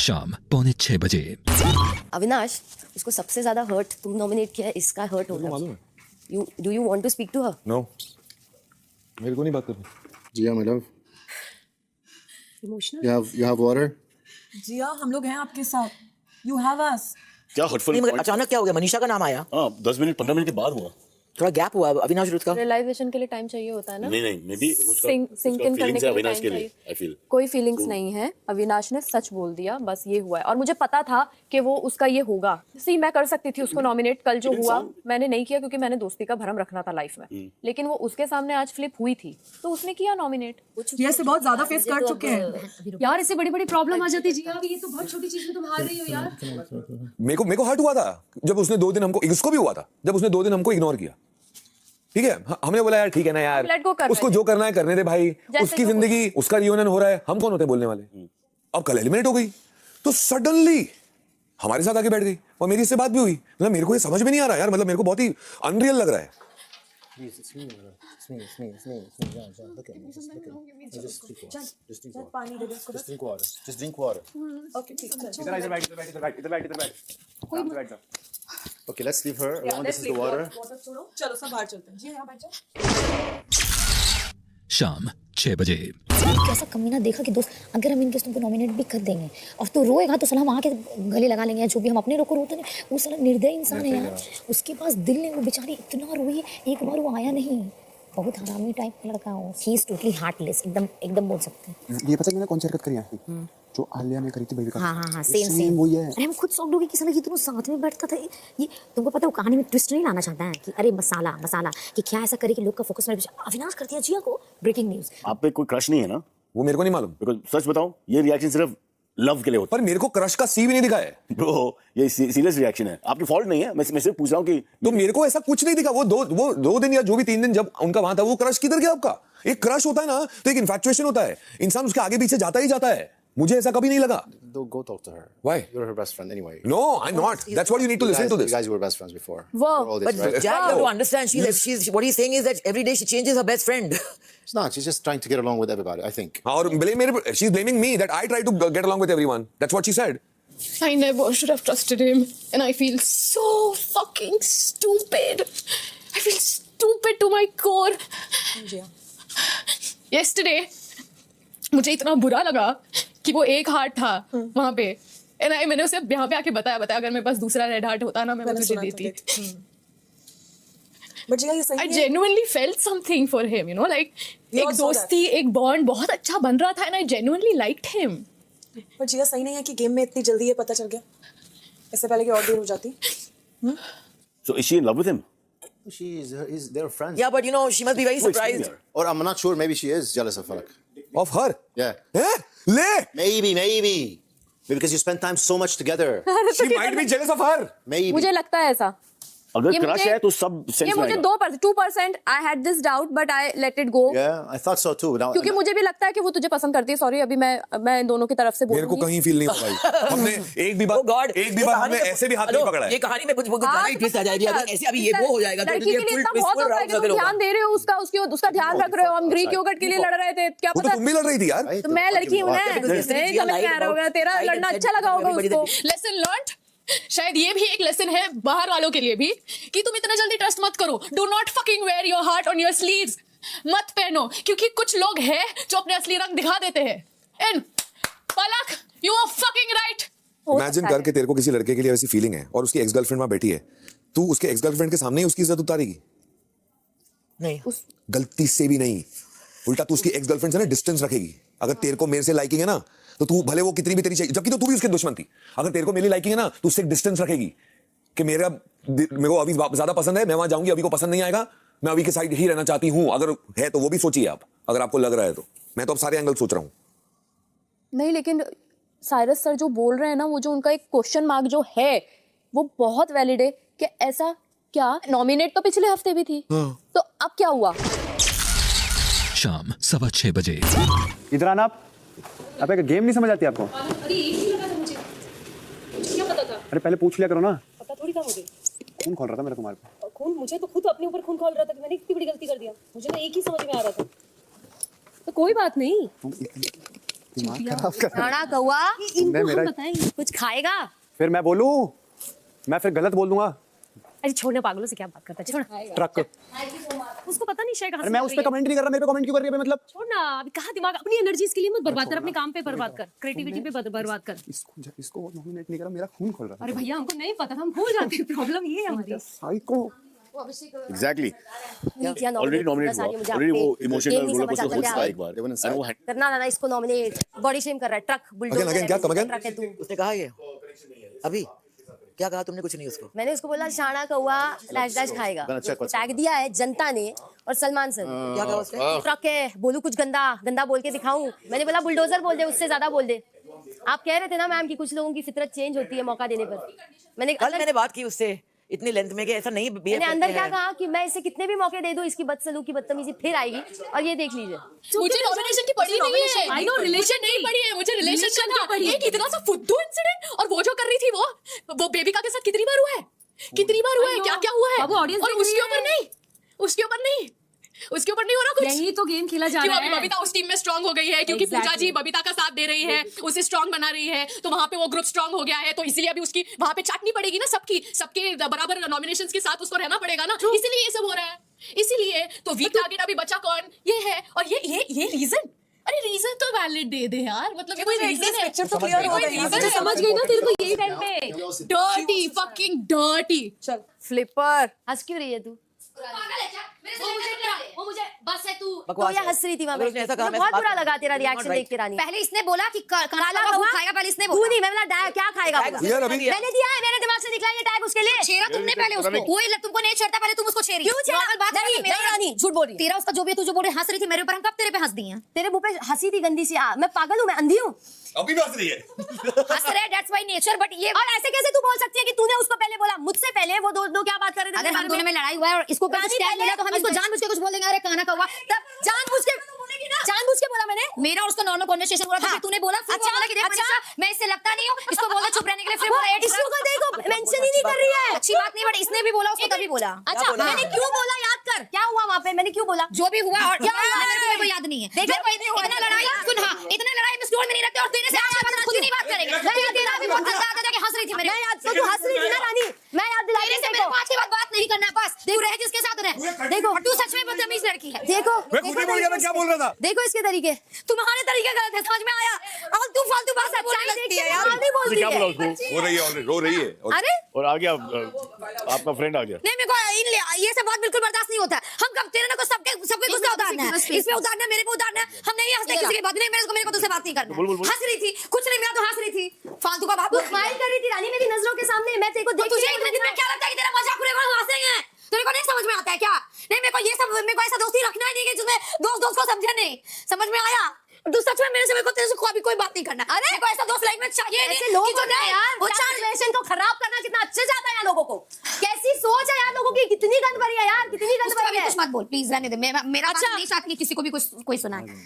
शाम 5:45 अविनाश, उसको सबसे ज्यादा हर्ट तुम नॉमिनेट किया है, इसका हर्ट होगा। मालूम है। Do you want to speak to her? No, मेरे को नहीं बात करनी। Jiya my love, emotional. you have water? Jiya, हम लोग हैं आपके साथ। You have us. क्या हर्टफुल नहीं, मगर अचानक क्या हो गया? मनीषा का नाम आया। हाँ 10 मिनट 15 मिनट के बाद हुआ। थोड़ा गैप हुआ अविनाश रुत का। रियलाइजेशन के लिए टाइम चाहिए होता है ना। नहीं मे बी सिंक इन करने के लिए अविनाश के टाइम लिए चाहिए। आई फील कोई फीलिंग्स नहीं है, अविनाश ने सच बोल दिया, बस ये हुआ है। और मुझे पता था कि वो उसका ये होगा। सी मैं कर सकती थी उसको नॉमिनेट, कल जो हुआ मैंने नहीं किया क्योंकि मैंने दोस्ती का भरम रखना था लाइफ में, लेकिन वो उसके सामने आज फ्लिप हुई थी तो उसने किया नॉमिनेट। ये से बहुत ज्यादा फेस कर चुके हैं यार, इससे बड़ी बड़ी प्रॉब्लम आ जाती है जिया। ये तो बहुत छोटी चीज में तुम हार रही हो यार। मेरे को हर्ट हुआ था जब उसने 2 दिन हमको, इसको भी हुआ था जब उसने 2 दिन हमको इग्नोर किया। ठीक है, हमने बोला यार ठीक है ना यार, उसको जो करना है करने दे भाई, उसकी जिंदगी, उसका रियूनियन हो रहा है, हम कौन होते बोलने वाले। अब कल एलिमिनेट हो गई तो सडनली हमारे साथ आके बैठ गई और मेरी इससे बात भी हुई। मतलब मेरे को ये समझ में नहीं आ रहा यार, मतलब मेरे को बहुत ही अनरियल लग रहा है। पानी दे दो उसको। Just drink water. Just drink water. Okay, ठीक है। Okay, let's leave her alone. This is the water. Water छोड़ो, चलो सब बाहर चलते हैं। जी हाँ, बैठ जाओ। शाम 6 बजे। कैसा कमीना देखा कि दोस्त, अगर हम इनके तुमको नॉमिनेट भी कर देंगे और तो रोएगा तो सलाम आके गले लगा लेंगे, जो भी हम अपने रोको रोते हैं। वो साला निर्दयी इंसान है यार, उसके पास दिल नहीं, वो बेचारी इतना रोई, एक बार वो आया नहीं। बहुत हरामी टाइप का लड़का हो, ही इज टोटली हार्टलेस, एकदम बोल सकते हैं। ये पता है मैंने कौन सी हरकत करी है? जो आलिया ने करी थी बेबी का। हाँ, सेम वही है। अरे हम खुद शॉक्ड हो गए कि साला ये दोनों साथ में बैठता था। ये तुमको पता है वो कहानी में ट्विस्ट नहीं लाना चाहता है कि अरे मसाला कि क्या ऐसा करे कि लोग का फोकस अविनाश कर दिया जिया को। ब्रेकिंग न्यूज, आप पे कोई क्रश नहीं है ना? वो मेरे को नहीं मालूम, बिकॉज़ सच बताऊं ये रिएक्शन सिर्फ लव के लिए होता पर मेरे को क्रश का सी भी नहीं दिखा है। ब्रो ये सीरियस रिएक्शन है, आपकी फॉल्ट नहीं है। मैं सिर्फ पूछ रहा हूं कि तो मेरे को ऐसा कुछ नहीं दिखा। वो दो दिन या जो भी 3 दिन जब उनका वहां था, वो क्रश किधर गया आपका? एक क्रश होता है ना तो एक इन्फैक्चुएशन होता है, इंसान उसके आगे पीछे जाता ही जाता है। मुझे ऐसा कभी नहीं लगा। Go talk to her. Why? You're her best friend anyway. No, I'm not. That's what you need to listen to You this. guys were best friends before. Whoa. For all But this, right? Jack, you have to understand, she's what he's saying is that every day she changes her best friend. It's not. She's just trying to get along with everybody, I think. और she's blaming me that I try to get along with everyone. That's what she said. I never should have trusted him and I feel so fucking stupid. I feel stupid to my core. Yesterday मुझे इतना बुरा लगा कि वो एक heart था वहां पे, मैंने उसे यहाँ पे आके बताया अगर मेरे पास दूसरा रेड हार्ट होता ना मैं वो तुझे देती। बट जिया ये सही I है। genuinely felt something for him, you know, like एक दोस्ती, एक बॉन्ड बहुत अच्छा बन रहा था and I genuinely liked him. But Jiya सही नहीं है कि गेम में इतनी जल्दी ये पता चल गया, इससे पहले कि और देर हो जाती। so is she in love with him? They're friends. Yeah, but you know she must be very surprised. Or I'm not sure. Maybe she is jealous of Falak. Of her? Yeah. Eh? ले! Maybe. Because you spend time so much together. She might be jealous of her. Maybe. मुझे लगता है ऐसा। अगर ये crush मुझे- है तो सब ये सेंस मुझे में 2% I had this doubt but I let it go. Yeah, I thought so too. Now, क्योंकि मुझे भी लगता है कि वो तुझे पसंद करती है। सॉरी, अभी मैं दोनों की तरफ से मेरे को बोलूंगी। कहीं फील नहीं हो भाई। हमने एक भी Oh God, बार हमने ऐसे भी हाथ नहीं पकड़ा है। ये कहानी में कुछ हाँ, ट्विस्ट आ जाएगी। अगर ऐसे अभी ये वो हो जाएगा तो लड़की के लिए इतना बहुत होता है कि तुम ध्यान दे रहे हो उसका ध्यान रख रहे हो। हम ग्रीक योगर्ट के लिए लड़ रहे थे, क्या वो तो पता। तुम भी लड़ रही थी यार। तो मैं लड़की हूँ ना, नहीं समझ में आ रहा होगा, तेरा लड़ना अच्छा लगा होगा उसको। लेसन लर्न्ड, शायद ये भी एक लेसन है बाहर वालों के लिए भी कि तुम इतना जल्दी ट्रस्ट मत करो। Do not fucking wear your heart on your sleeves, मत पहनो, क्योंकि कुछ लोग हैं जो अपने असली रंग दिखा देते हैं। And Palak, you are fucking right. Imagine करके तेरे को किसी लड़के के लिए वैसी फीलिंग है और उसकी एक्स गर्लफ्रेंड वहां बैठी है, तू उसके एक्स गर्लफ्रेंड के सामने ही उसकी इज्जत उतारेगी? नहीं, गलती से भी नहीं, उल्टा तू उसकी एक्स गर्लफ्रेंड से ना डिस्टेंस रखेगी। अगर तेरे को मेरे से लाइकिंग है ना तो तू भले वो कितनी भी तेरी चाहिए, जबकि तो तू भी उसके दुश्मन थी, अगर तेरे को मेरी लाइकिंग है ना तो उससे डिस्टेंस रखेगी कि मेरे को अभी ज्यादा पसंद है, मैं वहां जाऊंगी, अभी को पसंद नहीं आएगा, मैं अभी के साइड ही रहना चाहती हूं। अगर है तो वो भी सोचिए आप, अगर आपको लग रहा है तो। मैं तो अब सारे एंगल सोच रहा हूं। नहीं, लेकिन साइरस सर जो बोल रहे हैं ना, वो जो उनका एक क्वेश्चन मार्क जो है वो बहुत वैलिड है कि ऐसा क्या। नॉमिनेट तो पिछले हफ्ते भी थी, तो अब क्या हुआ? शाम 6:15 बजे। इधर आना आप एक गेम नहीं समझ आती आपको? अरे एक लगा था मुझे क्या पता था? अरे पहले पूछ लिया करो ना। पता थोड़ी था मुझे। खून खोल रहा था मेरा तुम्हारे पे। खून? मुझे तो खुद अपने ऊपर खून खोल रहा था कि मैंने कितनी बड़ी गलती कर दिया। मुझे तो एक ही समझ में आ रहा था। तो कोई बात नहीं, दिमाग खराब कर राणा कौआ नहीं मेरा कुछ खाएगा? फिर मैं बोलूं, मैं फिर गलत बोल दूंगा। अरे छोड़ना, पागलों से क्या बात करता है, छोड़। ट्रक। उसको पता नहीं शायद अरे मैं उस पे कमेंट नहीं कर रहा, मेरे पे कमेंट क्यों कर रही है? मतलब छोड़ना, अभी कहाँ दिमाग, अपनी एनर्जी के लिए मत बर्बाद कर, अपने काम पे बर्बाद कर, क्रिएटिविटी पे बर्बाद कर। इसको नॉमिनेट नहीं करा, मेरा खून खोल रहा अरे भैया हमको नहीं पता था, हम भूल जाते हैं, प्रॉब्लम ये है हमारी। साइको। एग्जैक्टली ऑलरेडी नॉमिनेट हुआ, ऑलरेडी वो इमोशनल रोलर कोस्टर हो चुका एक बार। वो करना ना इसको नॉमिनेट, बॉडी शेम कर रहा है, ट्रक बुलडोजर। Again, क्या? Come again? ट्रक है तू। उसने कहा ये अभी क्या कहा तुमने? कुछ नहीं उसको। मैंने उसको बोला शाना कौआ डैश डैश खाएगा, टैग दिया है जनता ने और सलमान सर। क्या कहा उसने? ट्रक है, बोलू कुछ गंदा गंदा बोल के दिखाऊं? मैंने बोला बुलडोजर बोल दे, उससे ज्यादा बोल दे। आप कह रहे थे ना मैम कि कुछ लोगों की फितरत चेंज होती है मौका देने पर। मैंने बात की उससे इतनी लेंथ में कि ऐसा नहीं मैंने अंदर क्या कहा कि मैं इसे कितने भी मौके दे दूं, इसकी बदसलूकी बदतमीजी फिर आएगी और ये देख लीजिए। मुझे नॉमिनेशन की पड़ी नहीं है, आई नो रिलेशन नहीं पड़ी है, मुझे रिलेशन का था। एक इतना सा फुद्दू इंसिडेंट, और वो जो कर रही थी वो बेबिका के साथ कितनी बार हुआ है, कितनी बार हुआ है, क्या क्या हुआ है, और उसके ऊपर नहीं, उसके ऊपर नहीं, उसके ऊपर नहीं हो रहा कुछ। यही तो गेम खेला जा रहा है। बबीता उस टीम में स्ट्रांग हो गई है क्योंकि पूजा जी बबीता का साथ दे रही है, उसे स्ट्रांग बना रही है, तो वहां पे वो ग्रुप स्ट्रांग हो गया है, तो इसलिए अभी उसकी वहां पे चाटनी पड़ेगी ना, सबके बराबर नॉमिनेशंस के साथ उसको रहना पड़ेगा ना, इसीलिए ये सब हो रहा है। इसीलिए तो वीक टारगेट अभी बचा कौन, ये है, और ये रीजन। अरे रीजन तो वैलिड दे दे यार, मतलब कोई रीजन है, पिक्चर तो क्लियर हो गई। रीजन समझ गई ना तेरे को यही टाइम पे। Dirty, fucking dirty. चल फ्लिपर, हंस क्यों रही है तू? वो मुझे बस है तू तो ये हंस रही थी वहां पे। अगर उसने ऐसा कहा, मुझे मैं बहुत बात बुरा करूं। लगा तेरा रिएक्शन देख के रानी। पहले इसने बोला कि काला कौआ खाएगा, पहले इसने तू बोला। नहीं, मैं बोला क्या खाएगा वो? यार अभी मैंने दिया है, मेरे दिमाग से निकला ये टैग उसके लिए। छेड़ा तुमने पहले उसको, कोई तुमको नहीं छेड़ता, पहले तुम उसको छेड़ी। क्यों छेड़ा? नॉर्मल बात है, नहीं, मेरा नहीं रानी, झूठ बोल रही है। तेरा उसका जो भी तू जो बोल रही हंस रही थी मेरे ऊपर, हम कब तेरे पे हंस दी हैं? तेरे मुंह पे हंसी थी गंदी सी। मैं पागल हूँ, मैं अंधी हूँ? अभी भी हंस रही है। हंस रहे, दैट्स व्हाई नेचर। बट ये और ऐसे कैसे तू बोल सकती है कि तूने उसको पहले बोला? मुझसे पहले वो दो क्या बात कर रहे थे? अगर हम दोनों में लड़ाई हुआ है और इसको कुछ टैग मिला तो हम इसको जानबूझ के कुछ बोल देंगे, अरे काना कौवा। तब जानबूझ के बोला मैंने। मेरा और उसका नॉर्मल कन्वर्सेशन हुआ था, फिर तूने बोला, फिर अच्छा, बोला कि देख अच्छा। मनीषा, मैं इससे लगता नहीं हूँ, इसको बोला चुप रहने के लिए, फिर बोला इसको को देखो, मेंशन ही नहीं कर रही है। अच्छी बात नहीं, बट इसने भी बोला, उसको तभी बोला। अच्छा, मैंने क्यों बोला? याद कर क्या हुआ वहाँ पे, मैंने क्यों बोला? जो भी हुआ और क्या हुआ? मेरे को याद नहीं है। देखो, इतना लड़ाई सुन, हाँ, इतना लड़ाई में स्टोर में नहीं रखते और तेरे से खुद ही नहीं बात करेंगे। मैं तेरा भी बहुत गंदा आदत है कि हंस रही थी मेरे। मैं याद तो तू हंस रही थी ना रानी, मैं याद दिला तेरे से मेरे को आज के बाद बात नहीं करना है, बस तू रहे जिसके साथ रहे। देखो, तू सच में बदतमीज लड़की है। देखो मैं खुद ही बोल गया, मैं क्या बोल रहा था? देखो इसके तरीके, तुम्हारे तरीके गलत है, समझ में आया? और तू फालतू बात बोलने लगती है यार। नहीं बोलती क्या बोला है। उसको? रो रही है ऑलरेडी, रो रही है। अरे और आ गया आपका फ्रेंड आ गया। नहीं, मेरे को ये सब बात बिल्कुल बर्दाश्त नहीं होता। हम कब तेरे ना को सबके गुस्सा उतारना है, इसमें उतारना है, मेरे पे उतारना है। हम नहीं हंसते किसी की बात नहीं, मेरे को तुझसे बात नहीं करना। हंस रही थी, कुछ नहीं, मैं तो हंस रही थी, फालतू का बात स्माइल कर रही थी रानी मेरी नजरों के सामने। मैं तेरे को देख तुझे इतने दिन में क्या लगता है कि तेरा मजाक उड़ाएगा, हम हंसेंगे? तेरे को नहीं समझ में आता है क्या? नहीं, मेरे को ऐसा दोस्ती रखना ही नहीं कि जिसमें दोस्त को समझे नहीं। समझ में आया? तू सच में मेरे से तेरे से कोई बात नहीं करना। अरे मेरे को ऐसा दोस्त लाइफ में चाहिए नहीं। ऐसे लोग कि जो होते हैं यार, वो चार रिलेशन को खराब करना कितना अच्छे जाता है यार लोगों को। कैसी सोच है यार लोगों की, कितनी गंद भरी है यार, कितनी गंद भरी है। कुछ मत बोल प्लीज, रहने दे। मेरा बात नहीं चाहती कि किसी को भी कोई सुनाए।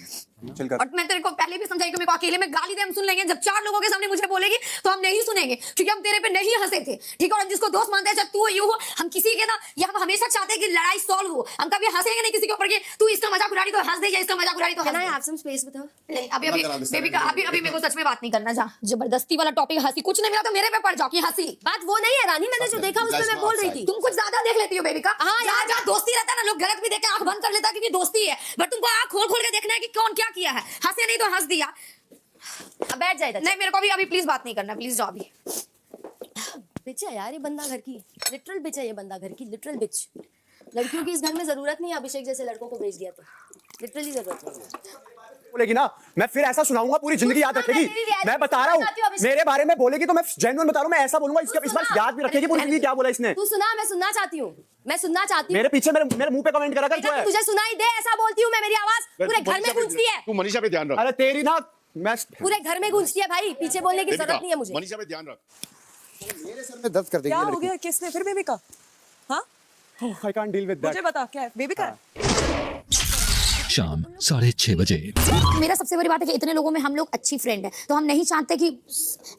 चल कर। और मैं तेरे को पहले भी समझाई कि मेरे को अकेले में गाली दे हम सुन लेंगे, जब चार लोगों के सामने मुझे बोलेगी तो हम नहीं सुनेंगे, क्योंकि हम तेरे पे नहीं हंसे थे, ठीक है? और जिसको दोस्त मानते हैं, चाहे तू यू हो, हम किसी के ना, ये हम हमेशा चाहते हैं कि लड़ाई सॉल्व हो। हम कभी हंसेंगे नहीं किसी के ऊपर कि तू इसका मजाक उड़ा रही तो हंस दे, या इसका मजाक उड़ा रही तो हंस दे। हैव सम स्पेस बताओ। नहीं, अभी मेरे को सच में बात नहीं करना। जा, जबरदस्ती वाला टॉपिक, हंसी कुछ नहीं मिला तो मेरे पे पड़ जाओ कि हंसी। बात वो नहीं है रानी, मैंने जो देखा उसमें मैं बोल रही थी। तुम कुछ ज्यादा देख लेती हो बेबी का। हाँ यार, जहाँ दोस्ती रहता है ना, लोग गलत भी देख के आंख बंद कर लेता है क्योंकि दोस्ती है, बट तुमको आंख खोल खोल के देखना है कि कौन क्या किया है। हंसे नहीं तो हंस दिया। अब बैठ जाए। नहीं, मेरे को अभी प्लीज बात नहीं करना, प्लीज जाओ अभी। बिच है यार ये बंदा घर की, लिटरल बिच है ये बंदा घर की, लिटरल बिच। लड़कियों की इस घर में जरूरत नहीं है, अभिषेक जैसे लड़कों को भेज दिया तो लिटरली जरूरत नहीं। बोलेगी ना, मैं फिर ऐसा सुनाऊंगा, पूरी जिंदगी याद रखेगी। मैं बता रहा हूँ, मेरे बारे में बोलेगी तो मैं जेन्युइन बता रहा हूँ, मैं ऐसा बोलूंगा, इस बार याद भी रखेगी पूरी जिंदगी क्या बोला इसने। तू सुना, मैं सुनना चाहती हूँ, मैं सुनना चाहती हूँ। मेरे पीछे मेरे मुंह पे कमेंट करा कर, जो है तुझे सुनाई दे ऐसा बोलती हूँ मैं, मेरी आवाज पूरे घर में गूंजती है। तू मनीषा पे ध्यान रख। अरे तेरी ना, मैं पूरे घर में गूंजती है भाई, पीछे बोलने की जरूरत नहीं है मुझे। मनीषा पे ध्यान रख। मेरे सर में दर्द कर देगी क्या ये हो लड़की। गया? किसने फिर बेबी का? हाँ, I can't deal with that. मुझे बता क्या है? बेबी का है? शाम 6:30 बजे। मेरा सबसे बड़ी बात है कि इतने लोगों में हम लोग अच्छी फ्रेंड है, तो हम नहीं चाहते कि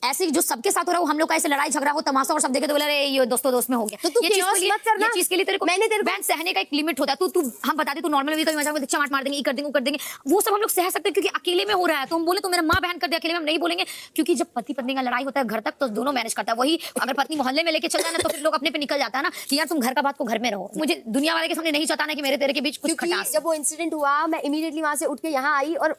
ऐसे जो सबके साथ हो रहा हो हम लोग का ऐसे लड़ाई झगड़ा हो, तमाशा और सब देखे तो बोले अरे ये दोस्तों में हो गया। तो तू ये चीज के लिए तेरे को मैंने तेरे बहन सहने का एक लिमिट होता है। तू हम बता दे, तू नॉर्मल भी कभी मजाक में चमाट मार देंगे, ये कर देंगे, वो कर देंगे, वो सब हम लोग सह सकते हैं क्योंकि अकेले में हो रहा है। तो हम बोले तो मेरा माँ बहन कर दे, अकेले में हम नहीं बोलेंगे, क्योंकि जब पति पत्नी का लड़ाई होता है घर तक तो दोनों मैनेज करता है। वही अगर पत्नी मोहल्ले में लेके चल जाए ना तो फिर लोग अपने पे निकल जाता है ना कि यार तुम घर का बात को घर में रहो। मुझे दुनिया वाले के सामने नहीं चाहता कि मेरे तेरे के बीच कुछ खटास। जब वो इंसिडेंट हुआ मैं इमीडिएटली वहां से उठ के यहाँ आई और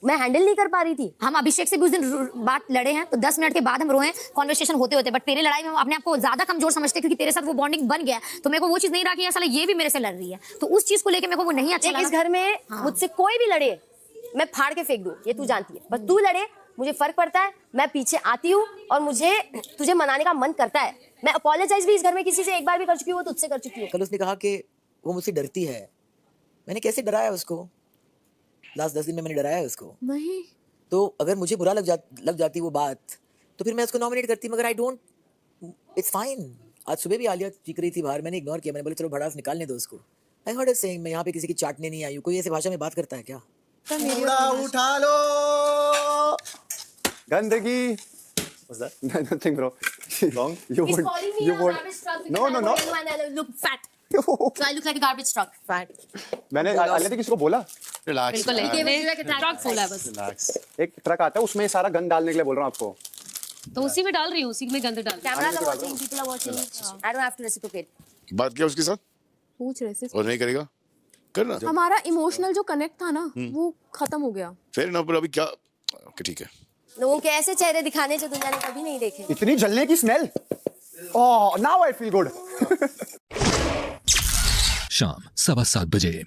मैं हैंडल नहीं कर पा रही थी। हम अभिषेक से भी उस दिन बात लड़े हैं तो 10 मिनट के बाद हम रोए कॉन्वर्सेशन होते होते, बट तेरे लड़ाई में हम अपने आप को ज्यादा कमजोर समझते क्योंकि तेरे साथ वो बॉन्डिंग बन गया। तो मेरे को वो चीज नहीं रहा कि साला ये भी मेरे से लड़ रही है, तो उस चीज को लेकर मेरे को वो नहीं अच्छा लगा। इस घर में मुझसे कोई भी लड़े मैं फाड़ के फेंक दूं, ये तू जानती है। बस तू लड़े मुझे फर्क पड़ता है, मैं पीछे आती हूँ और मुझे तुझे मनाने का मन करता है। मैं अपोलोजाइज भी इस घर में किसी से एक बार भी कर चुकी हूँ, तुझसे कर चुकी हूँ। कल उसने कहा कि वो मुझसे डरती है। मैंने कैसे डराया उसको? लास्ट 10 दिन में मैंने डराया उसको नहीं। तो अगर मुझे बुरा लग जाती वो बात तो फिर मैं उसको नॉमिनेट करती, मगर आई डोंट, इट्स फाइन। आज सुबह भी आलिया चीख रही थी बाहर, मैंने इग्नोर किया। मैंने बोला चलो भड़ास निकालने दो उसको। आई हर्ड हर सेइंग मैं यहाँ पे किसी की चाटने नहीं आई हूँ। कोई ऐसे भाषा में बात करता है क्या? उठा लो गंदगी। What's that? Nothing, bro. Wrong. You want? No. Look fat. So I look like a garbage truck. Fat. मैंने आलिया किसी को बोला? Relax. ट्रक फुल है बस। Relax. एक ट्रक आता है उसमें सारा गंद डालने के लिए बोल रहा हूँ आपको। तो उसी में डाल रही हूँ, उसी में गंद डाल। Cameras are watching, people are watching. I don't have to reciprocate. बात किया उसके साथ? पूछ रहे थे। और नहीं करेगा? करना। हमारा इमोशनल जो कनेक्ट था ना वो खत्म हो गया। फिर ना, पर अभी क्या? ओके ठीक है। लोगों के ऐसे चेहरे दिखाने जो दुनिया ने कभी नहीं देखे। इतनी जलने की smell. Oh, now I feel good. शाम 7:15 बजे।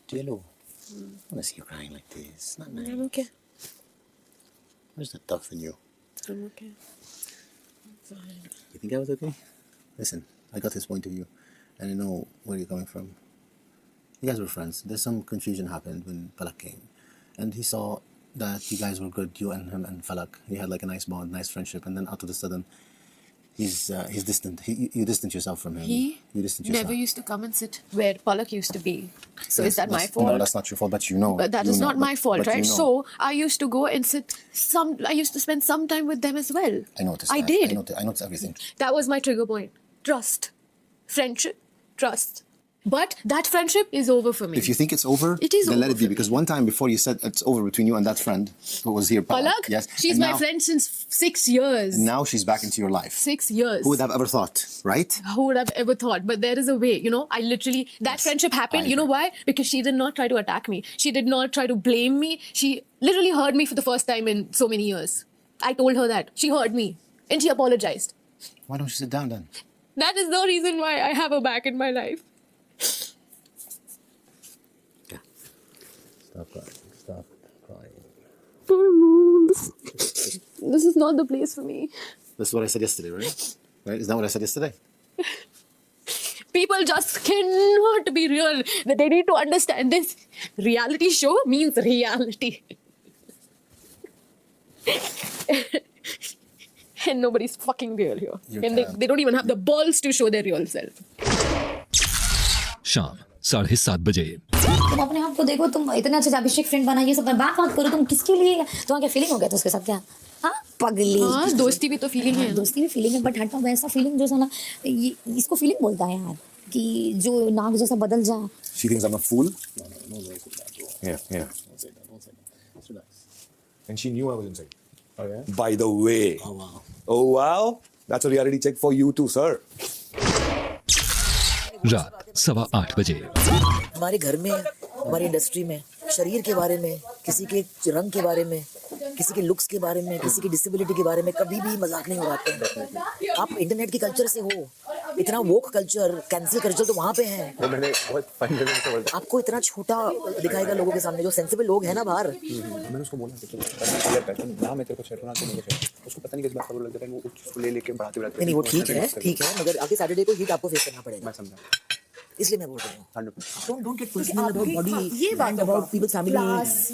Jello. I want to see you crying like this. Not nice. I'm okay. Where's the tough in you? I'm okay. You think I was okay? Listen, I got his point of view, and I know where you're coming from. You guys were friends. There's some confusion happened when Falak came, and he saw that you guys were good, you and him and Falak. You had like a nice bond, nice friendship, and then out of the sudden, he's distant. You distance yourself from him. You distance yourself. Never used to come and sit where Palak used to be. So is that my fault? No, that's not your fault, but you know. But that is not my fault, but right? you know. So I used to go and sit. I used to spend some time with them as well. I noticed. I that. did. I noticed everything. That was my trigger point. Trust, friendship, trust. But that friendship is over for me. If you think it's over, It is then over let it be. for Because one time before you said it's over between you and that friend who was here. Palak? Yes. She's and my friend since 6 years. Now she's back into your life. 6 years. Who would have ever thought, right? Who would have ever thought? But there is a way, you know. I literally, that friendship happened. You know why? Because she did not try to attack me. She did not try to blame me. She literally heard me for the first time in so many years. I told her that. She heard me. And she apologized. Why don't you sit down then? That is the reason why I have her back in my life. Stop crying. Stop crying. This is not the place for me. This is what I said yesterday, right? Right? Is that what I said yesterday? People just cannot be real. They need to understand this. Reality show means reality. And nobody's fucking real here. And they don't even have the balls to show their real self. शाम 7:30 बजे। तुम अपने आप को देखो, तुम इतने अच्छे अभिषेक फ्रेंड बना, ये सब बात करो, तुम किसके लिए? तुम्हारा क्या फीलिंग हो गया था उसके साथ? क्या हाँ पगली? हाँ, दोस्ती भी तो फीलिंग है। दोस्ती भी फीलिंग है, बट हटना वैसा फीलिंग जो ना इसको फीलिंग बोलता है यार, कि जो नाक जैसा बदल जाए। She thinks I'm a fool. No, don't say that, bro. Yeah. Don't say that. Just relax. And she knew I was inside. Oh yeah. By the way. Oh wow. Oh wow. That's a reality check for you too, sir. रात 8:15 बजे। हमारे घर में, हमारी industry में, शरीर के बारे में, किसी के रंग के बारे में, किसी के लुक्स के बारे में, किसी की डिसेबिलिटी के बारे में कभी भी मजाक नहीं उड़ाते हैं। आप इंटरनेट के कल्चर से हो, इतना वोक कल्चर, कैंसिल कल्चर तो वहाँ पे है। मैंने बहुत फंडामेंटल से बोला। आपको इतना छोटा दिखाएगा लोगों के सामने, जो सेंसिबल लोग हैं ना बाहर। मैंने उसको बोला ना मैं तेरे को छेड़ूंगा तो मेरे को उसको पता नहीं किस बात का बोल रहा था, वो उसको ले लेके बढ़ाते नहीं वो ठीक है, मगर आगे सैटरडे को हीट आपको फेस करना पड़ेगा। मैं समझा, इसलिए मैं बोल रहा हूँ don't get personal about body and about people's family,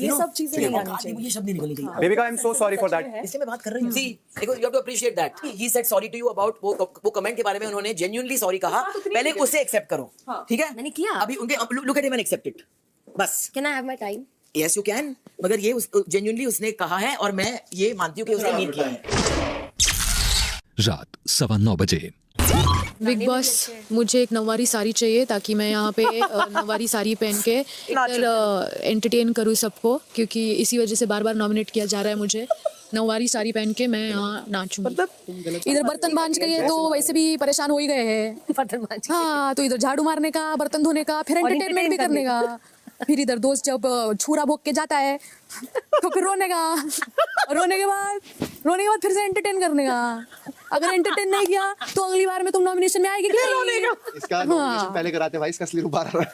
ये सब चीजें नहीं आनी चाहिए। ये शब्द नहीं निकलनी चाहिए। बेबी का I am so sorry for that. इसलिए मैं बात कर रही हूँ। सी देखो, you have to appreciate that he said sorry to you about वो कमेंट के बारे में उन्होंने जेन्युइनली सॉरी कहा। पहले उसे एक्सेप्ट करो, ठीक है? मैंने किया। अभी उनके look at him and accept it, बस। Can I have my time? Yes you can, मगर ये जेन्युइनली उसने कहा है और मैं ये मानती हूँ कि उसने मीन किया है। रात 9:15 बजे। बिग बॉस, मुझे एक नवारी साड़ी चाहिए ताकि मैं यहाँ पे नवारी साड़ी पहन के एंटरटेन करूँ सबको, क्योंकि इसी वजह से बार बार नॉमिनेट किया जा रहा है मुझे। नवारी साड़ी पहन के मैं यहाँ नाचूं। इधर बर्तन बांज के तो वैसे भी परेशान हो ही गए हैं। बर्तन बांज के। हाँ, तो इधर झाड़ू मारने का, बर्तन धोने का, फिर एंटरटेनमेंट भी करने का। फिर इधर दोस्त जब छुरा भोग के जाता है तो फिर रोने का, रोने के बाद फिर से एंटरटेन करने का। अगर एंटरटेन नहीं किया तो अगली बार में तुम नॉमिनेशन में आएगी कि नहीं? इसका नॉमिनेशन पहले कराते भाई, इसका असली रूप आ रहा है।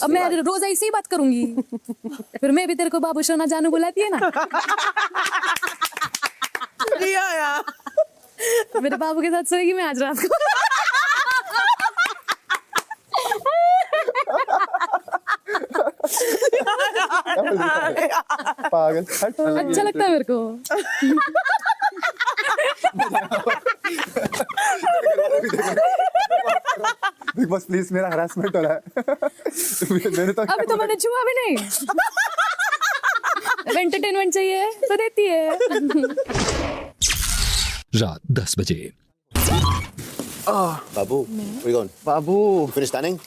अब मैं रोज ऐसी ही बात करूंगी, फिर मैं भी तेरे को बाबू सोना जानू बुलाती है ना। मेरे बाबू के साथ सोएगी मैं आज रात को। पागल, अच्छा लगता है मेरे को। बिग बॉस प्लीज, मेरा हरासमेंट हो रहा है। मैंने तो अभी तो मैंने छुआ भी नहीं। एंटरटेनमेंट चाहिए तो देती है। रात 10 बजे। Babu, where you going? Babu, Finish standing?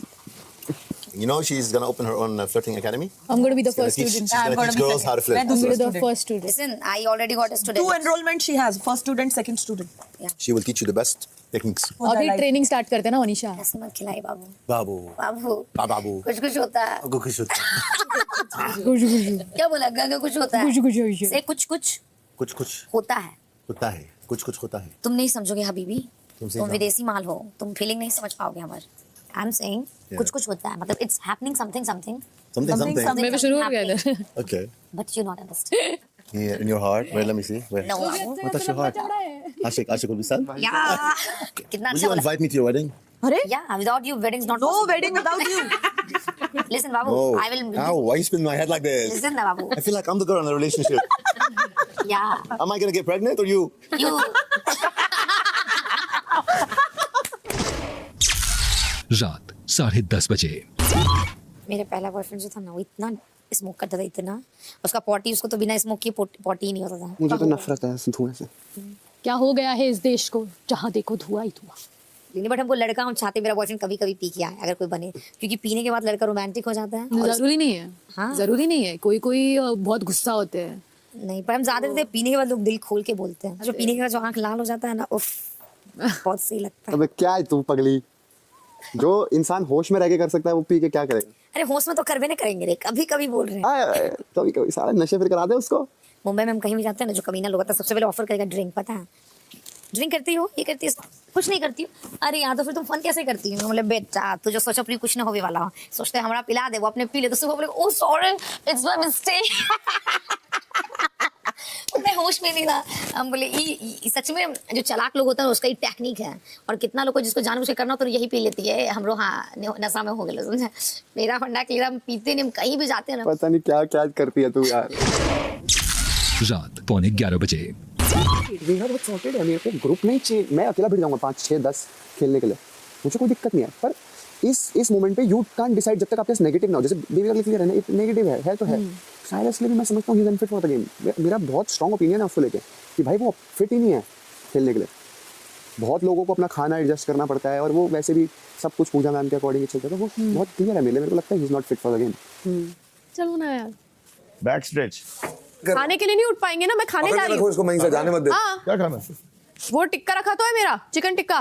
You know she's gonna open her own flirting academy. I'm going to be the She's gonna first teach, student. she's gonna teach girls how to flirt. I'm going to be the first student. Listen, I already got a student. 2 enrollment she has, first student, second student. She will teach you the best techniques. अभी training start करते हैं ना मनीषा। ऐसे मत खिलाई बाबू। Babu. बाबू। Babu. कुछ होता है। Kush. क्या बोला? गा कुछ होता है। कुछ से कुछ होता है। होता है। कुछ होता है। तुम नहीं समझोगे हबीबी। तुम विदेशी माल हो, तुम फीलिंग नहीं समझ पाओगे हमारे। आई एम सेइंग कुछ होता है, मतलब इट्स हैपनिंग समथिंग मैं भी शुरू हो गया इधर। Okay. But you not understand. Here in your heart. Where? Let me see. Where? No. What touch your heart? Ashik will be sad. Yeah. कितना Will अच्छा you बोला। invite me to your wedding? Yeah, without you wedding's not No possible. wedding without you. Listen Babu, No. I will Ow, why you spin my head like this? Listen ना बाबू। I feel like I'm the girl in the relationship. Yeah. Am I gonna get pregnant or you? You. रात 10:30 बजे। मेरा पहला boyfriend जो था ना, वो इतना स्मोक करता था, इतना। उसका पॉटी, उसको तो बिना स्मोक किए पॉटी ही नहीं होता था। मुझे तो नफरत है धुएं से। क्या हो गया है इस देश को, जहाँ देखो धुआं ही धुआं। लेकिन बट हमको लड़का, हम चाहते मेरा बॉयफ्रेंड कभी कभी पी के आए, अगर कोई बने, क्योंकि पीने के बाद लड़का रोमांटिक हो जाता है। जरूरी नहीं है। हाँ। जरूरी नहीं है, कोई बहुत गुस्सा होते हैं। नहीं, पर हम ज्यादा पीने के बाद लोग दिल खोल के बोलते हैं। जो पीने के बाद जो आंख लाल हो जाता है ना, उफ, बहुत सही लगता है। अबे क्या है तू पगली, जो इंसान होश में रह के कर सकता है वो पी के क्या करेगा? अरे होश में तो करवे नहीं करेंगे रे, कभी कभी बोल रहे हैं। कभी सारे नशे फिर करा दे उसको। मुंबई में हम कहीं भी जाते हैं ना, जो कमीना लोग होता है सबसे पहले ऑफर करेगा ड्रिंक, पता है? ड्रिंक करती हो, ये करती है, कुछ नहीं करती हो। अरे यार तो फिर तुम फन कैसे करती हो? बोले बेटा तू जो सोचा अपनी कुछ ना होने वाला हो, सोचते हमारा पिला दे, वो अपने पी ले, तो सुबह बोले ओ सॉरी इट्स माय मिस्टेक। मैं होश में नहीं था। हम बोले ये सच में जो चालाक लोग होता है उसका ही टेक्निक है, और कितना लोग को जिसको जानबूझ के करना हो तो यही पी लेती है। हम लोग हाँ नशा में हो गए, समझे? मेरा फंडा क्लियर, हम पीते नहीं, हम कहीं भी जाते हैं ना। पता नहीं क्या क्या करती है तू यार। रात 11:15 बजे। वी हैव सॉर्टेड है, मेरे को ग्रुप नहीं चाहिए, मैं अकेला भिड़ जाऊंगा 5 6 10 खेलने के लिए, मुझे कोई दिक्कत नहीं है। पर इस मोमेंट पे यू कांट डिसाइड जब तक आपके पास नेगेटिव ना हो। जैसे बेबी का क्लियर है ना, नेगेटिव है तो है। साइलेंसली भी मैं समझता हूँ he is unfit for the game. मेरा बहुत स्ट्रांग ओपिनियन है उसको लेके कि भाई वो फिट ही नहीं है खेलने के लिए। बहुत लोगों को अपना खाना एडजस्ट करना पड़ता है, और वो वैसे भी सब कुछ पूजा मैम के अकॉर्डिंग चलता है, तो वो बहुत क्लियर है मेरे को लगता है he is not fit for the game. चलो ना यार, Back stretch. खाने के लिए नहीं उठ पाएंगे ना, मैं खाने जा रही हूँ। उसको वहीं से जाने मत दे। क्या खाना? वो टिक्का रखा तो है मेरा, चिकन टिक्का।